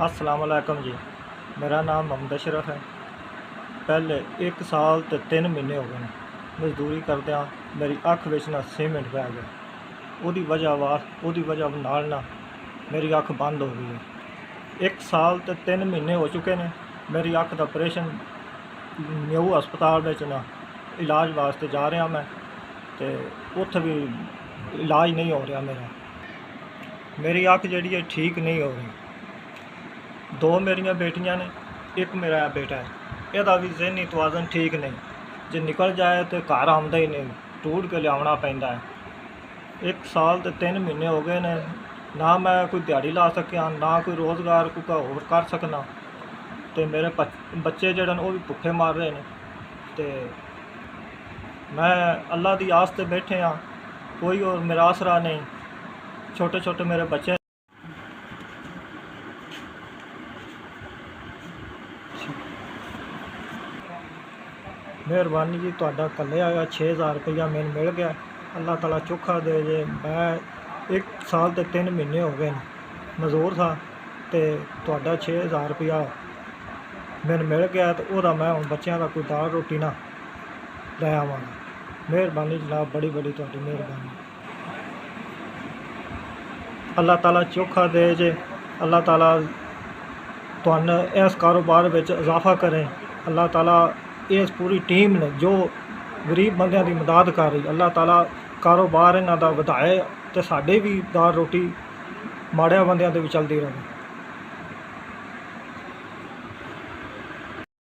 अस्सलाम वालेकुम जी। मेरा नाम मोहम्मद अशरफ है। पहले 1 साल ते 3 महीने हो गए मजदूरी करदियां मेरी अख विच ना सीमेंट पै गया। ਉਹਦੀ वजह नाल ना मेरी अख बंद हो गई है। 1 साल ते 3 महीने हो चुके ने। मेरी अख का ऑपरेशन न्यू हस्पताल में ना इलाज वास्ते जा रहा मैं, तो उत्थे भी इलाज नहीं हो रहा मेरा। मेरी अख जिहड़ी है ठीक नहीं हो रही। 2 मेरियां बेटियां ने, एक मेरा बेटा है। ਇਹਦਾ भी जहनी तवाजन ठीक नहीं, जो निकल जाए तो घर आउंदा ही नहीं, टूट के लियावना पैंदा है। 1 साल ते 3 महीने हो गए ने, ना मैं कोई दिहाड़ी ला सकिया, ना कोई रोज़गार कोई होर कर सकना। तो मेरे बच्चे जेहड़े वो भी भुखे मार रहे हैं। तो मैं अल्लाह की आस ते बैठे हाँ, कोई और मेरा आसरा नहीं। छोटे छोटे मेरे बच्चे। मेहरबानी जी, तुहाडा कल्ले आया 6000 रुपया मैनू मिल गया। अल्लाह ताला चोखा दे जे। मैं 1 साल ते 3 महीने हो गए मजदूर था, तो तुहाडा 6000 रुपया मैनू मिल गया। तो वह मैं हुण बच्चों का कोई दाल रोटी ना लै आवांगा। मेहरबानी जनाब, बड़ी बड़ी तुहाडी मेहरबानी। अल्लाह ताला चोखा दे जे। अल्लाह ताला तुहानू इस कारोबार में इजाफा करें। अल्लाह ताला इस पूरी टीम ने जो गरीब बंदियां की मदद कर रही, अल्लाह ताला कारोबार इन्हां दा वधाए, तो साडे भी दाल रोटी माड़िया बंदियां ते भी चलती रहे।